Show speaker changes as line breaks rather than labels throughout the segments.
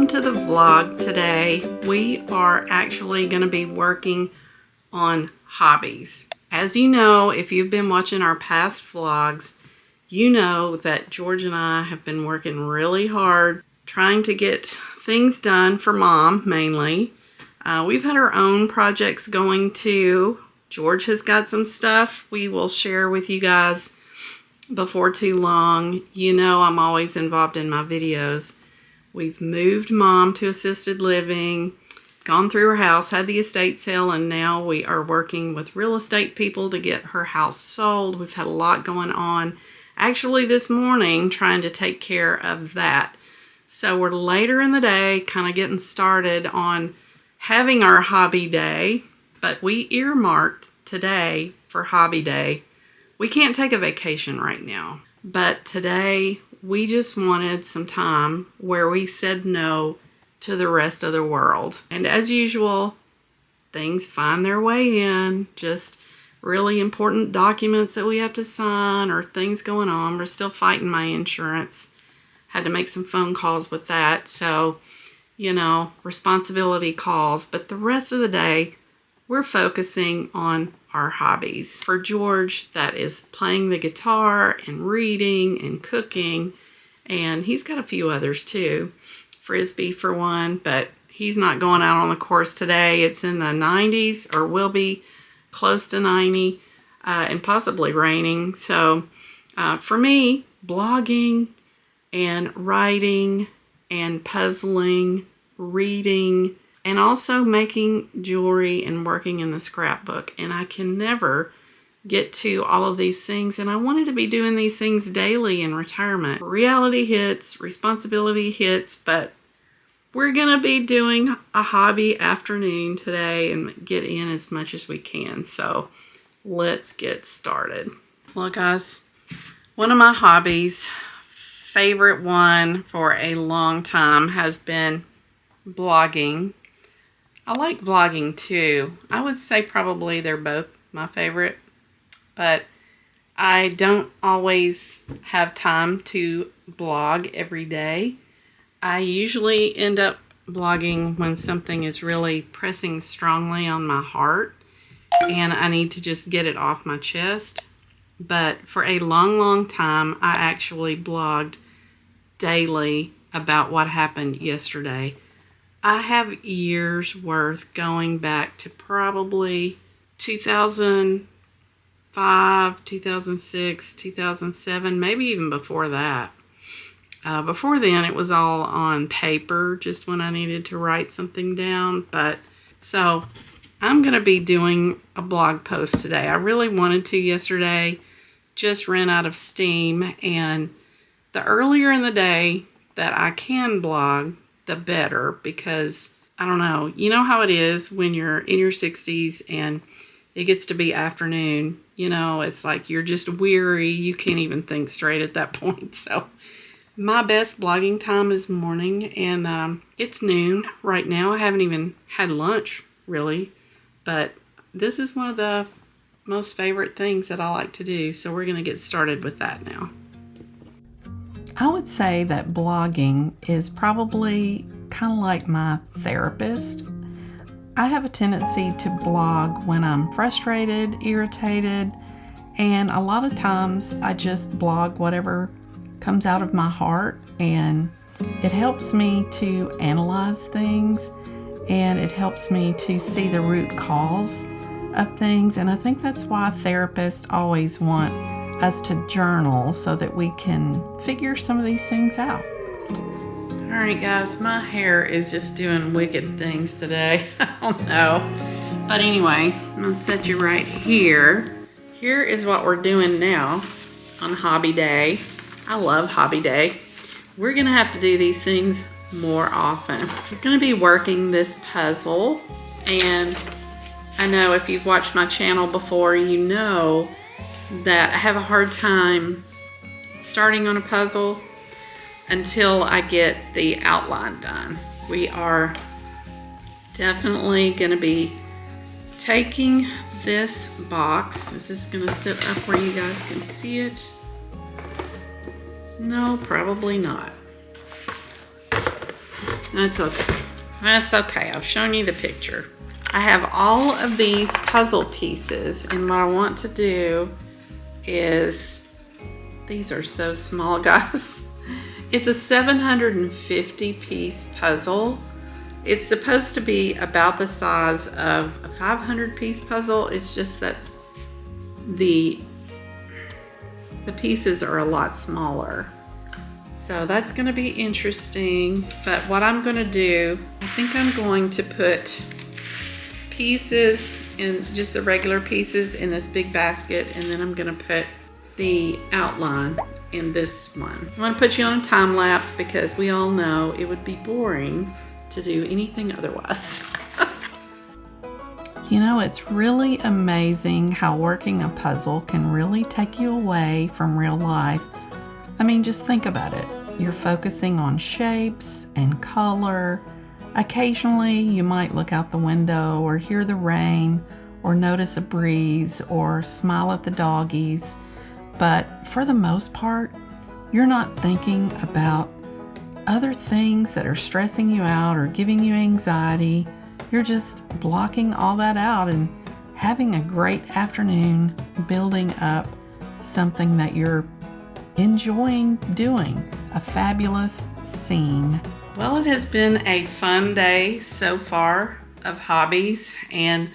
to the vlog today. We are actually going to be working on hobbies. As you know, if you've been watching our past vlogs, you know that George and I have been working really hard trying to get things done for Mom, mainly. We've had our own projects going too. George has got some stuff we will share with you guys before too long. You know I'm always involved in my videos. We've moved Mom to assisted living, gone through her house, had the estate sale, and now we are working with real estate people to get her house sold. We've had a lot going on. Actually, this morning, trying to take care of that. So we're later in the day, kind of getting started on having our hobby day, but we earmarked today for hobby day. We can't take a vacation right now, but today we just wanted some time where we said no to the rest of the world. And as usual, things find their way in, just really important documents that we have to sign or things going on. We're still fighting my insurance. Had to make some phone calls with that. So, you know, responsibility calls. But the rest of the day, we're focusing on our hobbies. For George, that is playing the guitar and reading and cooking. And he's got a few others too. Frisbee for one, but he's not going out on the course today. It's in the 90s, or will be close to 90, and possibly raining. So for me, blogging and writing and puzzling, reading, and also making jewelry and working in the scrapbook. And I can never get to all of these things, and I wanted to be doing these things daily in retirement. Reality hits, responsibility hits, but we're gonna be doing a hobby afternoon today and get in as much as we can. So let's get started. Well, guys, one of my hobbies, favorite one for a long time, has been blogging. I like blogging too. I would say probably they're both my favorite, but I don't always have time to blog every day. I usually end up blogging when something is really pressing strongly on my heart and I need to just get it off my chest. But for a long time, I actually blogged daily about what happened yesterday. I have years worth going back to probably 2005, 2006, 2007, maybe even before that. Before then, it was all on paper, just when I needed to write something down. But so I'm going to be doing a blog post today. I really wanted to yesterday, just ran out of steam. And the earlier in the day that I can blog, the better, because I don't know, you know how it is when you're in your 60s and it gets to be afternoon, you know, it's like you're just weary, you can't even think straight at that point. So my best blogging time is morning, and it's noon right now. I haven't even had lunch really, but this is one of the most favorite things that I like to do, so we're going to get started with that now. I would say that blogging is probably kind of like my therapist. I have a tendency to blog when I'm frustrated, irritated, and a lot of times I just blog whatever comes out of my heart, and it helps me to analyze things, and it helps me to see the root cause of things. And I think that's why therapists always want us to journal, so that we can figure some of these things out. All right, guys, my hair is just doing wicked things today. I don't know. But anyway, I'm gonna set you right here. Here is what we're doing now on hobby day. I love hobby day. We're gonna have to do these things more often. We're gonna be working this puzzle, and I know if you've watched my channel before, you know that I have a hard time starting on a puzzle until I get the outline done. We are definitely going to be taking this box. Is this going to sit up where you guys can see it? No, probably not. That's okay. That's okay. I've shown you the picture. I have all of these puzzle pieces, and what I want to do is, these are so small, guys. It's a 750 piece puzzle. It's supposed to be about the size of a 500 piece puzzle. It's just that the pieces are a lot smaller. So that's going to be interesting. But what I'm going to do, I think I'm going to put pieces in, just the regular pieces, in this big basket, and then I'm going to put the outline in this one. I want to put you on a time lapse because we all know it would be boring to do anything otherwise. You know, it's really amazing how working a puzzle can really take you away from real life. I mean, just think about it. You're focusing on shapes and color. Occasionally, you might look out the window or hear the rain or notice a breeze or smile at the doggies. But for the most part, you're not thinking about other things that are stressing you out or giving you anxiety. You're just blocking all that out and having a great afternoon building up something that you're enjoying doing, a fabulous scene. Well, it has been a fun day so far of hobbies, and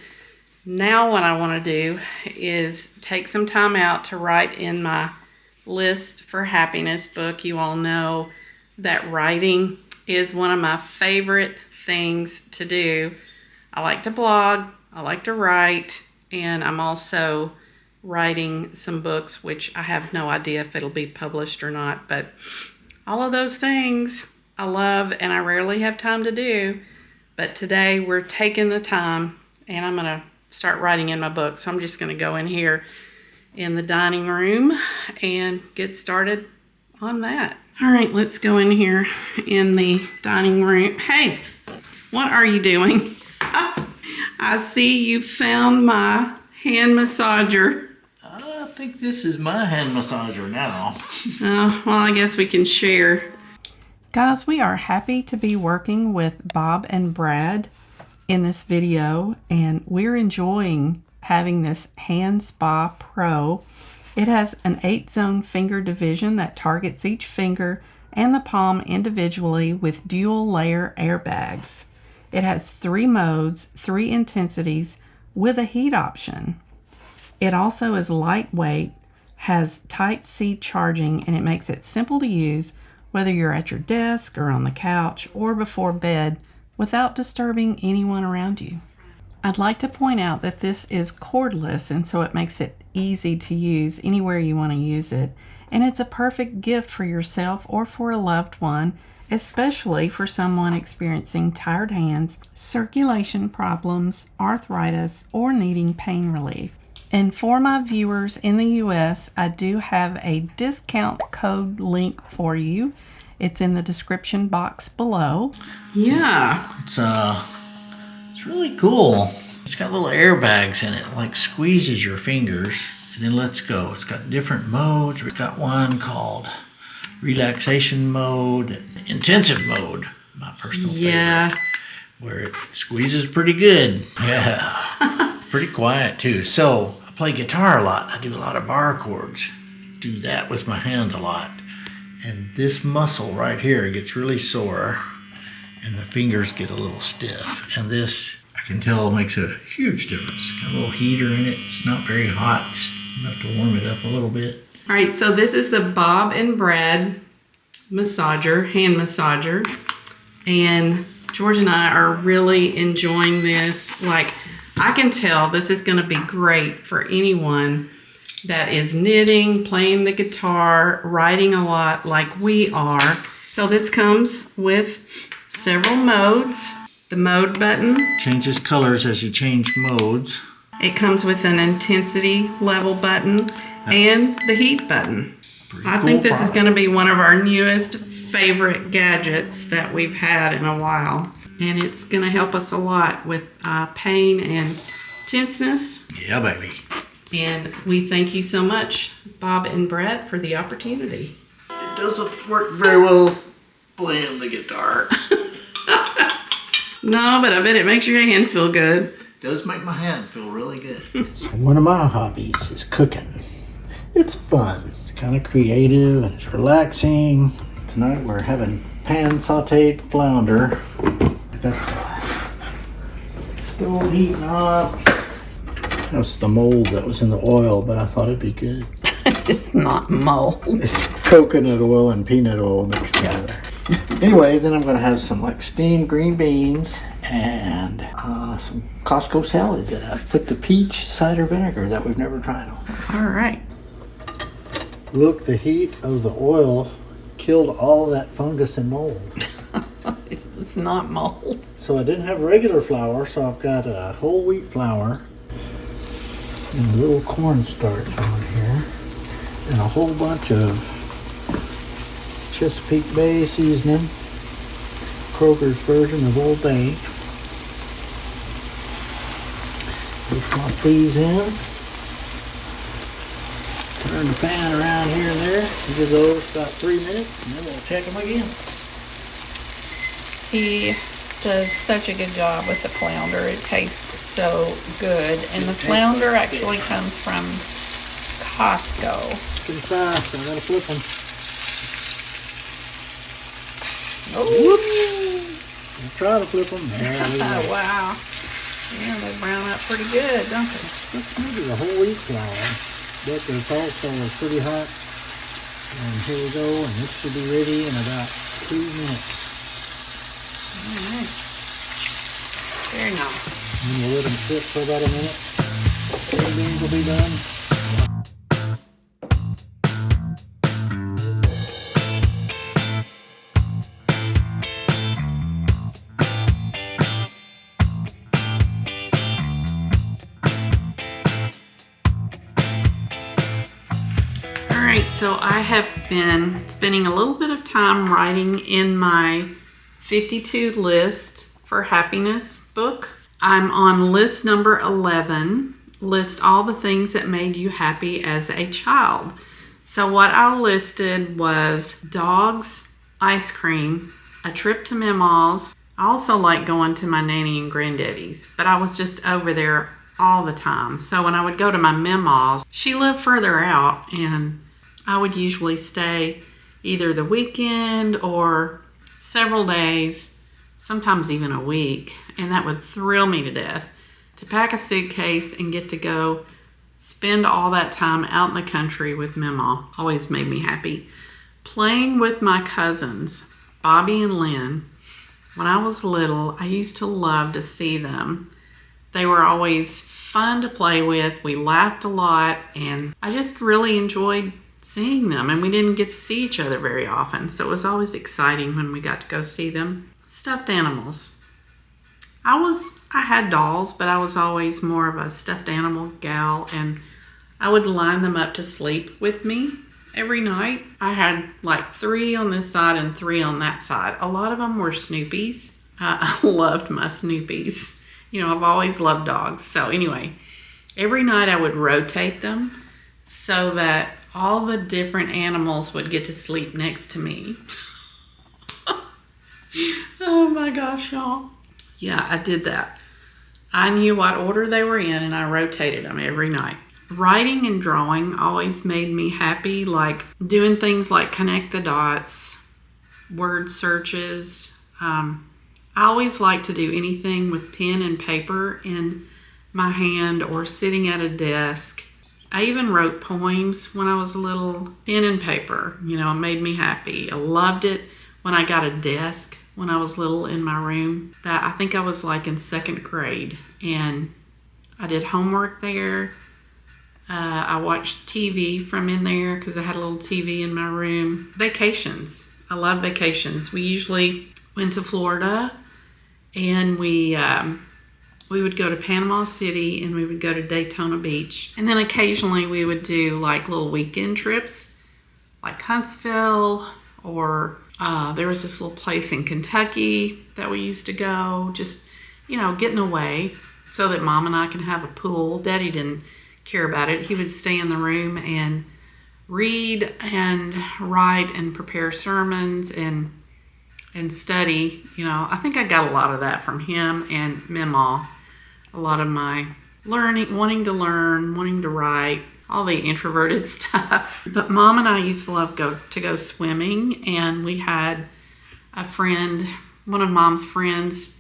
now what I want to do is take some time out to write in my List for Happiness book. You all know that writing is one of my favorite things to do. I like to blog, I like to write, and I'm also writing some books, which I have no idea if it'll be published or not, but all of those things I love and I rarely have time to do. But today we're taking the time and I'm going to start writing in my book. So I'm just going to go in here in the dining room and get started on that. All right, let's go in here in the dining room. Hey, what are you doing? I see you found my hand massager.
I think this is my hand massager now.
Oh, well, I guess we can share. Guys, we are happy to be working with Bob and Brad in this video, and we're enjoying having this HANDSPA Pro. It has an 8-zone finger division that targets each finger and the palm individually with dual layer airbags. It has 3 modes, 3 intensities with a heat option. It also is lightweight, has Type-C charging, and it makes it simple to use whether you're at your desk or on the couch or before bed without disturbing anyone around you. I'd like to point out that this is cordless, and so it makes it easy to use anywhere you want to use it. And it's a perfect gift for yourself or for a loved one, especially for someone experiencing tired hands, circulation problems, arthritis, or needing pain relief. And for my viewers in the US, I do have a discount code link for you. It's in the description box below. Yeah.
It's really cool. It's got little airbags in it, like squeezes your fingers and then lets go. It's got different modes. We've got one called relaxation mode, intensive mode, my personal favorite, where it squeezes pretty good. Yeah. Pretty quiet too. So I play guitar a lot. I do a lot of bar chords. Do that with my hand a lot. And this muscle right here gets really sore and the fingers get a little stiff. And this, I can tell, makes a huge difference. Got a little heater in it. It's not very hot, just enough to warm it up a little bit.
All right, so this is the Bob and Brad massager, hand massager. And George and I are really enjoying this. Like, I can tell this is going to be great for anyone that is knitting, playing the guitar, writing a lot like we are. So this comes with several modes. The mode button
changes colors as you change modes.
It comes with an intensity level button and the heat button. I think this is going to be one of our newest favorite gadgets that we've had in a while. And it's going to help us a lot with pain and tenseness.
Yeah, baby.
And we thank you so much, Bob and Brad, for the opportunity.
It doesn't work very well playing the guitar.
No, but I bet it makes your hand feel good.
It does make my hand feel really good.
So one of my hobbies is cooking. It's fun. It's kind of creative and it's relaxing. Tonight we're having pan sauteed flounder. I got the stove heating up. That's the mold that was in the oil, but I thought it'd be good.
It's not mold.
It's coconut oil and peanut oil mixed together. Anyway, then I'm going to have some like steamed green beans and some Costco salad that I put the peach cider vinegar that we've never tried on.
All right.
Look, the heat of the oil killed all that fungus and mold.
It's not mold.
So I didn't have regular flour, so I've got a whole wheat flour and a little cornstarch on here and a whole bunch of Chesapeake Bay seasoning, Kroger's version of Old Bay. Just pop these in. Turn the pan around here and there. Give those about 3 minutes and then we'll check them again.
He does such a good job with the flounder. It tastes so good. And the flounder actually comes from Costco.
Pretty fast. I gotta flip them.
Oh,
I'll try to flip them. There we go.
wow. Yeah, they brown up pretty good, don't they?
This is a whole wheat flour, but it's also pretty hot. And here we go, and this should be ready in about 2 minutes.
All right. Very nice.
And we'll let them sit for about a minute. The green beans will be done.
So I have been spending a little bit of time writing in my 52 list for happiness book. I'm on list number 11, list all the things that made you happy as a child. So what I listed was dogs, ice cream, a trip to Mama's. I also like going to my nanny and granddaddy's, but I was just over there all the time. So when I would go to my Mama's, she lived further out, and I would usually stay either the weekend or several days, sometimes even a week, and that would thrill me to death to pack a suitcase and get to go spend all that time out in the country with Mama. Always made me happy. Playing with my cousins, Bobby and Lynn. When I was little, I used to love to see them. They were always fun to play with. We laughed a lot, and I just really enjoyed seeing them, and we didn't get to see each other very often, so it was always exciting when we got to go see them. Stuffed animals. I had dolls, but I was always more of a stuffed animal gal, and I would line them up to sleep with me every night. I had like 3 on this side and 3 on that side. A lot of them were Snoopies. I loved my Snoopies. You know, I've always loved dogs. So anyway, every night I would rotate them so that all the different animals would get to sleep next to me. Oh my gosh, y'all. Yeah, I did that. I knew what order they were in, and I rotated them every night. Writing and drawing always made me happy, like doing things like connect the dots, word searches. I always like to do anything with pen and paper in my hand or sitting at a desk. I even wrote poems when I was little. Pen and paper, you know, it made me happy. I loved it when I got a desk when I was little in my room. That I think I was like in 2nd grade, and I did homework there. I watched TV from in there because I had a little TV in my room. Vacations. I love vacations. We usually went to Florida, and we would go to Panama City, and we would go to Daytona Beach. And then occasionally we would do like little weekend trips, like Huntsville, or there was this little place in Kentucky that we used to go, just, you know, getting away so that Mom and I can have a pool. Daddy didn't care about it. He would stay in the room and read and write and prepare sermons and and study. You know, I think I got a lot of that from him and Mima. A lot of my learning, wanting to learn, wanting to write, all the introverted stuff. But Mom and I used to love to go swimming, and we had a friend, one of Mom's friends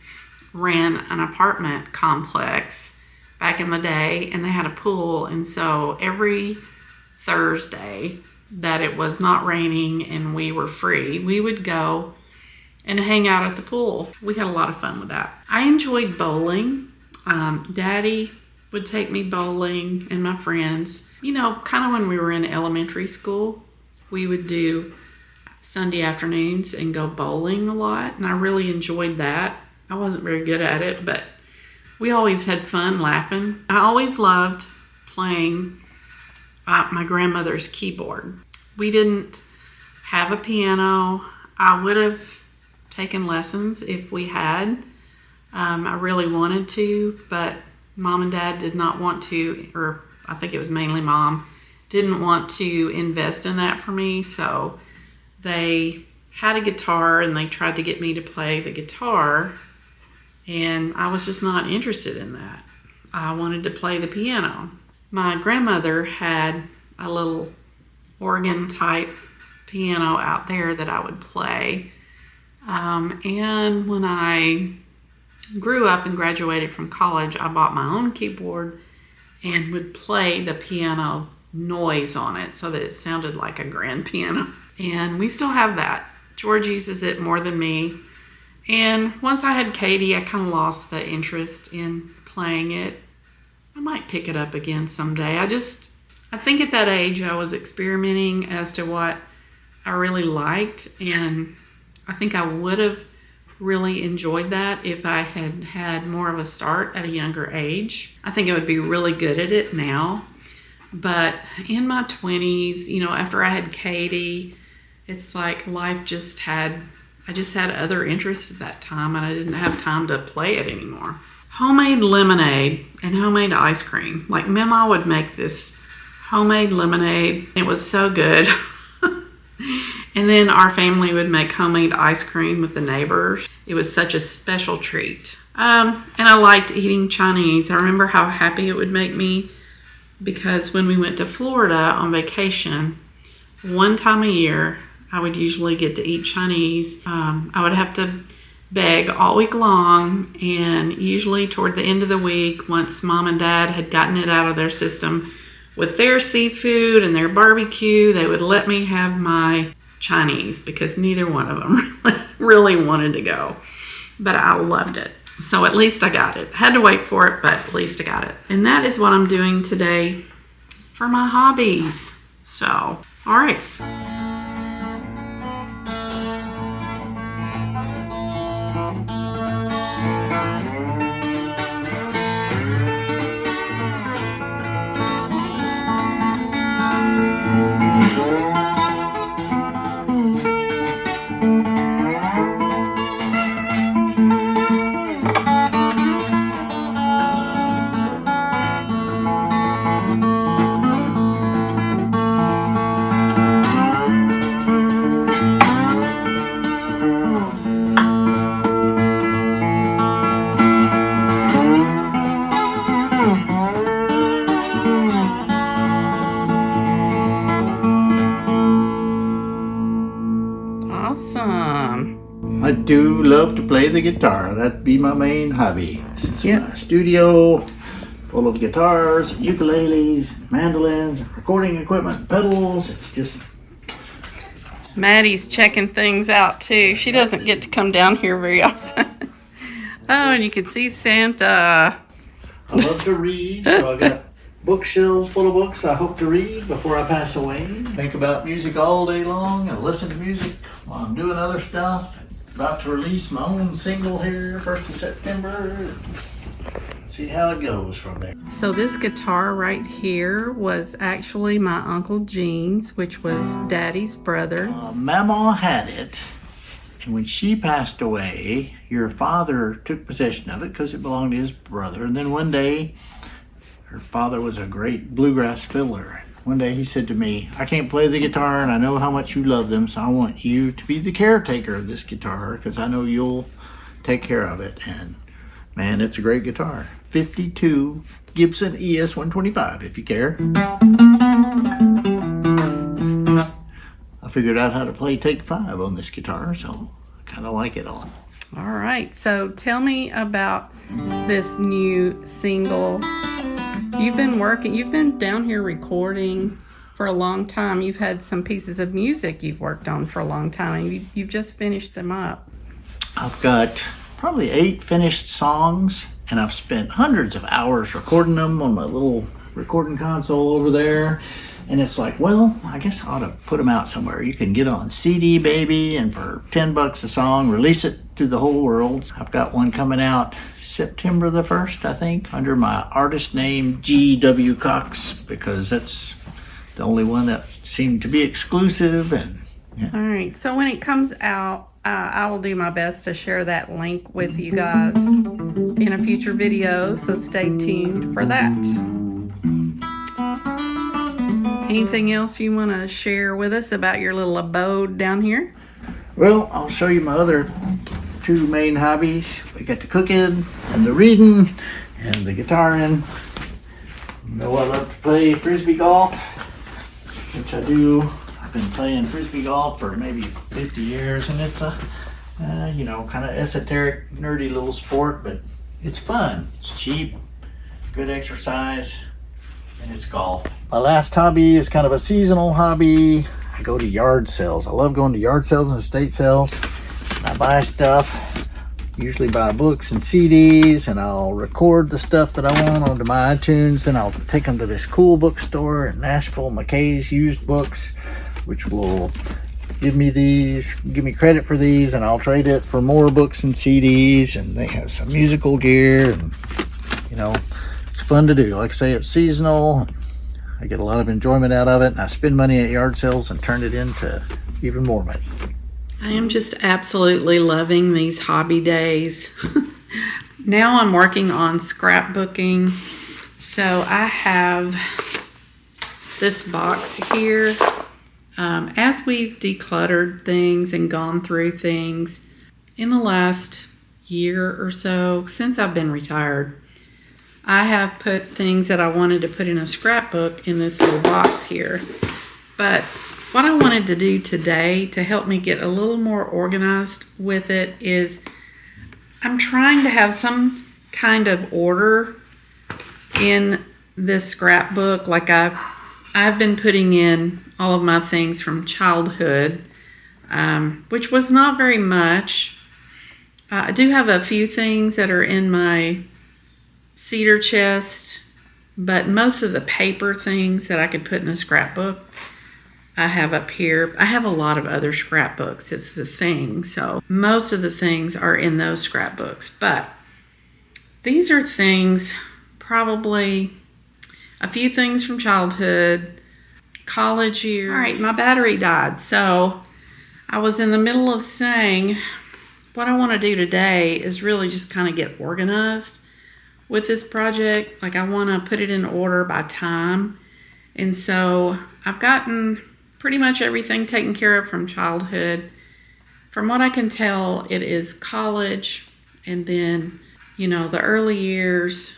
ran an apartment complex back in the day, and they had a pool, and so every Thursday that it was not raining and we were free, we would go and hang out at the pool. We had a lot of fun with that. I enjoyed bowling. Daddy would take me bowling and my friends. You know, kind of when we were in elementary school, we would do Sunday afternoons and go bowling a lot, and I really enjoyed that. I wasn't very good at it, but we always had fun laughing. I always loved playing my grandmother's keyboard. We didn't have a piano. I would have taken lessons if we had. I really wanted to, but Mom and Dad did not want to, or I think it was mainly Mom, didn't want to invest in that for me. So they had a guitar and they tried to get me to play the guitar, and I was just not interested in that. I wanted to play the piano. My grandmother had a little organ type piano out there that I would play. And when I grew up and graduated from college, I bought my own keyboard and would play the piano noise on it so that it sounded like a grand piano. And we still have that. George uses it more than me. And once I had Katie, I kind of lost the interest in playing it. I might pick it up again someday. I think at that age I was experimenting as to what I really liked, and I think I would have really enjoyed that if I had had more of a start at a younger age. I think I would be really good at it now. But in my 20s, you know, after I had Katie, it's like I just had other interests at that time, and I didn't have time to play it anymore. Homemade lemonade and homemade ice cream. Like Mima would make this homemade lemonade. It was so good. And then our family would make homemade ice cream with the neighbors. It was such a special treat. And I liked eating Chinese. I remember how happy it would make me, because when we went to Florida on vacation, one time a year, I would usually get to eat Chinese. I would have to beg all week long, and usually toward the end of the week, once Mom and Dad had gotten it out of their system with their seafood and their barbecue, they would let me have my Chinese, because neither one of them really wanted to go. But I loved it. So at least I got it. Had to wait for it, but at least I got it. And that is what I'm doing today for my hobbies. So, all right. Awesome.
I do love to play the guitar. That'd be my main hobby. This is my studio full of guitars, ukuleles, mandolins, recording equipment, pedals. It's just...
Maddie's checking things out too. She doesn't get to come down here very often. Oh, and you can see Santa.
I love to read, so I got bookshelves full of books I hope to read before I pass away. Think about music all day long and listen to music while I'm doing other stuff. About to release my own single here, 1st of September. See how it goes from there.
So this guitar right here was actually my Uncle Gene's, which was Daddy's brother.
Mama had it, and when she passed away, your father took possession of it because it belonged to his brother. And then one day, her father was a great bluegrass fiddler. One day he said to me, I can't play the guitar and I know how much you love them, so I want you to be the caretaker of this guitar because I know you'll take care of it. And man, it's a great guitar. 52 Gibson ES 125 if you care. I figured out how to play Take 5 on this guitar, so I kind of like it a lot.
All right, so tell me about this new single. You've been down here recording for a long time. You've had some pieces of music you've worked on for a long time, and you've just finished them up.
I've got probably 8 finished songs, and I've spent hundreds of hours recording them on my little recording console over there. And it's like, well, I guess I ought to put them out somewhere. You can get on CD, baby, and for $10 a song, release it to the whole world. I've got one coming out September the 1st, I think, under my artist name, G.W. Cox, because that's the only one that seemed to be exclusive. And yeah.
All right, so when it comes out, I will do my best to share that link with you guys in a future video, so stay tuned for that. Anything else you want to share with us about your little abode down here?
Well, I'll show you my other 2 main hobbies. We got the cooking and the reading and the guitaring. You know, I love to play frisbee golf, which I do. I've been playing frisbee golf for maybe 50 years, and it's a, kind of esoteric, nerdy little sport, but it's fun. It's cheap, good exercise, and it's golf. My last hobby is kind of a seasonal hobby. I go to yard sales. I love going to yard sales and estate sales. I buy stuff, usually buy books and CDs, and I'll record the stuff that I want onto my iTunes, and I'll take them to this cool bookstore in Nashville, McKay's Used Books, which will give me credit for these, and I'll trade it for more books and CDs, and they have some musical gear, and it's fun to do. Like I say, it's seasonal. I get a lot of enjoyment out of it, and I spend money at yard sales and turn it into even more money.
I am just absolutely loving these hobby days. Now I'm working on scrapbooking. So I have this box here. As we've decluttered things and gone through things in the last year or so, since I've been retired, I have put things that I wanted to put in a scrapbook in this little box here. But what I wanted to do today to help me get a little more organized with it is I'm trying to have some kind of order in this scrapbook. Like I've been putting in all of my things from childhood, which was not very much. I do have a few things that are in my cedar chest, but most of the paper things that I could put in a scrapbook I have up here. I have a lot of other scrapbooks, it's the thing, so most of the things are in those scrapbooks, but these are things, probably a few things from childhood, college years. All right, my battery died, so I was in the middle of saying what I want to do today is really just kind of get organized with this project. Like I want to put it in order by time. And so I've gotten pretty much everything taken care of from childhood. From what I can tell, it is college and then, the early years,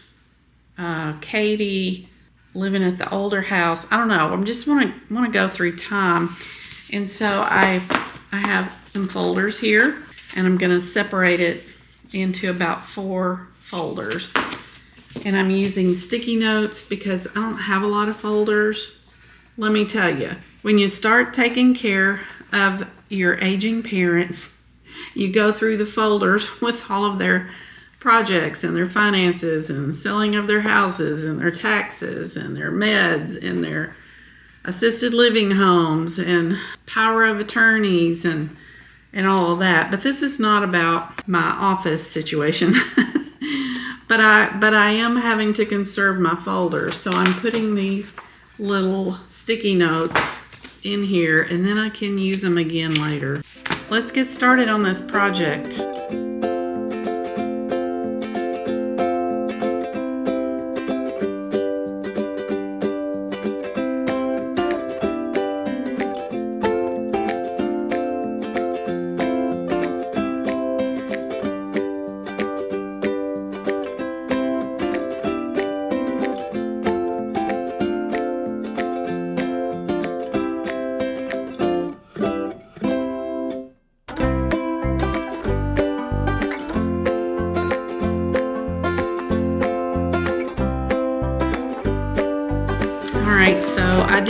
Katie living at the older house. I don't know. I'm just want to go through time. And so I have some folders here, and I'm going to separate it into about 4 folders. And I'm using sticky notes because I don't have a lot of folders. Let me tell you, when you start taking care of your aging parents, you go through the folders with all of their projects and their finances and selling of their houses and their taxes and their meds and their assisted living homes and power of attorneys and all of that. But this is not about my office situation. But I am having to conserve my folders, so I'm putting these little sticky notes in here, and then I can use them again later. Let's get started on this project.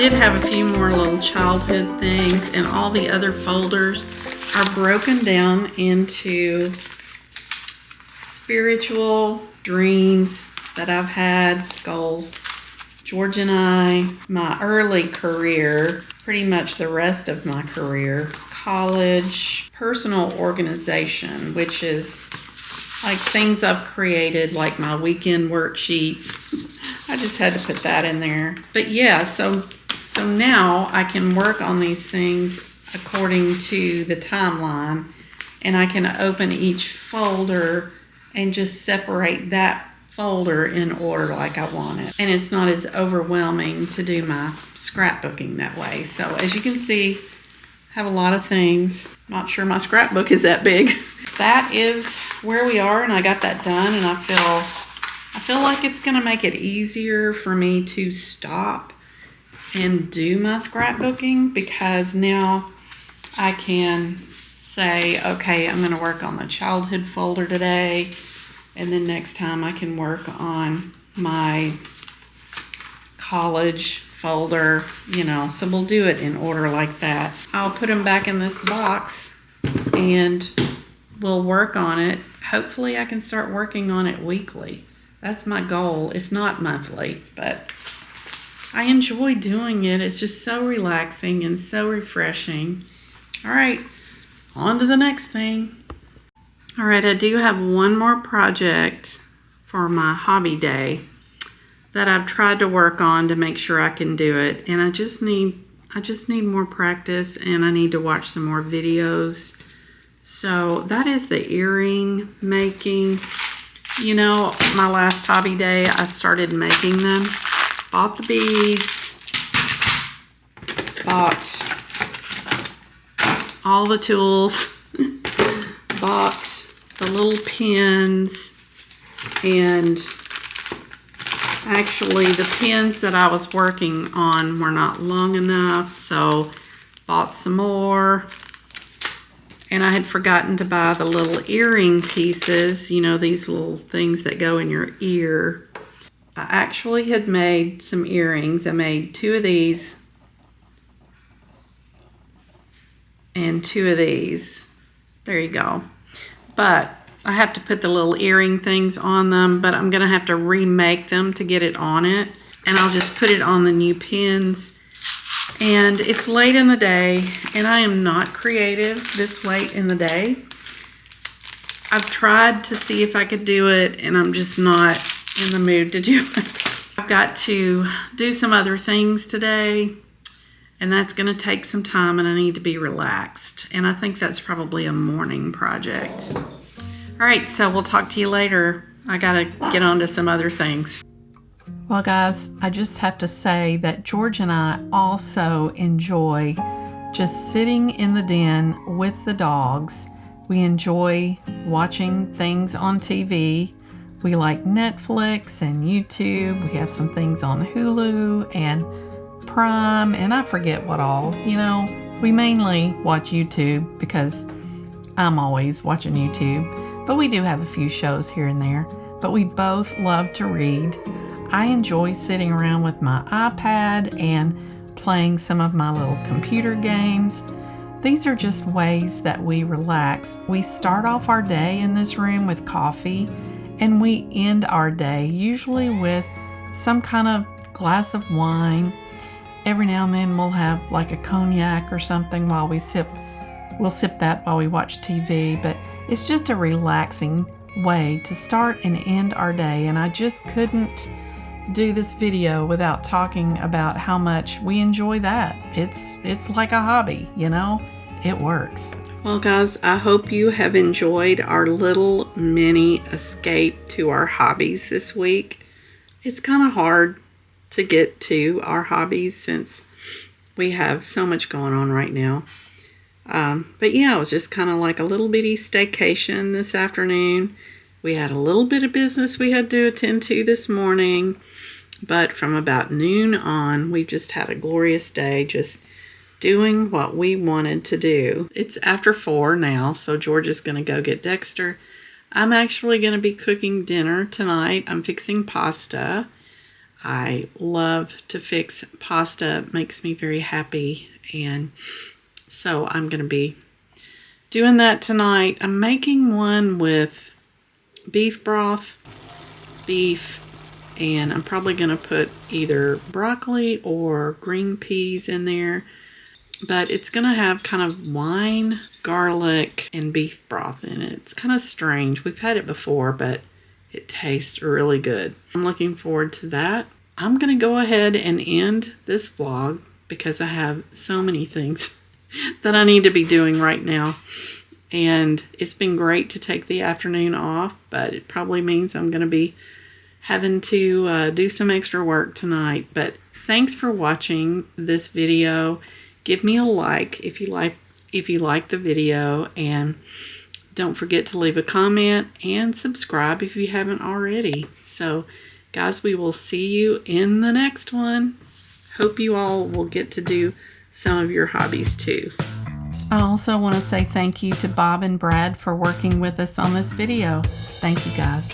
did have a few more little childhood things, and all the other folders are broken down into spiritual dreams that I've had, goals, George and I, my early career, pretty much the rest of my career, college, personal organization, which is like things I've created, like my weekend worksheet. I just had to put that in there. But yeah, so now I can work on these things according to the timeline, and I can open each folder and just separate that folder in order like I want it. And it's not as overwhelming to do my scrapbooking that way. So as you can see, I have a lot of things. Not sure my scrapbook is that big. That is where we are, and I got that done, and I feel like it's gonna make it easier for me to stop and do my scrapbooking, because now I can say, okay, I'm gonna work on the childhood folder today, and then next time I can work on my college folder, so we'll do it in order like that. I'll put them back in this box and we'll work on it. Hopefully I can start working on it weekly. That's my goal, if not monthly, but I enjoy doing it. It's just so relaxing and so refreshing. All right, on to the next thing. All right, I do have one more project for my hobby day that I've tried to work on to make sure I can do it, and I just need more practice, and I need to watch some more videos. So that is the earring making. My last hobby day, I started making them. Bought the beads, bought all the tools, bought the little pins, and actually the pins that I was working on were not long enough, so bought some more. And I had forgotten to buy the little earring pieces, these little things that go in your ear. I actually had made some earrings. I made 2 of these and 2 of these. There you go. But I have to put the little earring things on them, but I'm gonna have to remake them to get it on it. And I'll just put it on the new pins. And it's late in the day, and I am not creative this late in the day. I've tried to see if I could do it, and I'm just not in the mood to do it. I've got to do some other things today, and that's going to take some time, and I need to be relaxed. And I think that's probably a morning project. All right, so we'll talk to you later. I got to get on to some other things. Well, guys, I just have to say that George and I also enjoy just sitting in the den with the dogs. We enjoy watching things on TV. We like Netflix and YouTube. We have some things on Hulu and Prime, and I forget what all. We mainly watch YouTube because I'm always watching YouTube, but we do have a few shows here and there. But we both love to read. I enjoy sitting around with my iPad and playing some of my little computer games. These are just ways that we relax. We start off our day in this room with coffee, and we end our day usually with some kind of glass of wine. Every now and then we'll have like a cognac or something while we'll sip that while we watch TV, but it's just a relaxing way to start and end our day. And I just couldn't do this video without talking about how much we enjoy that. It's like a hobby, it works. Well, guys, I hope you have enjoyed our little mini escape to our hobbies this week. It's kind of hard to get to our hobbies since we have so much going on right now. But yeah, it was just kind of like a little bitty staycation this afternoon. We had a little bit of business we had to attend to this morning, but from about noon on, we've just had a glorious day, just doing what we wanted to do. It's after 4 now, so George is going to go get Dexter. I'm actually going to be cooking dinner tonight. I'm fixing pasta. I love to fix pasta. It makes me very happy. And so I'm going to be doing that tonight. I'm making one with beef broth, beef, and I'm probably going to put either broccoli or green peas in there. But it's going to have kind of wine, garlic, and beef broth in it. It's kind of strange. We've had it before, but it tastes really good. I'm looking forward to that. I'm going to go ahead and end this vlog because I have so many things that I need to be doing right now. And it's been great to take the afternoon off, but it probably means I'm going to be having to do some extra work tonight. But thanks for watching this video. Give me a like if you like the video, and don't forget to leave a comment and subscribe if you haven't already. So guys, we will see you in the next one. Hope you all will get to do some of your hobbies too. I also want to say thank you to Bob and Brad for working with us on this video. Thank you guys.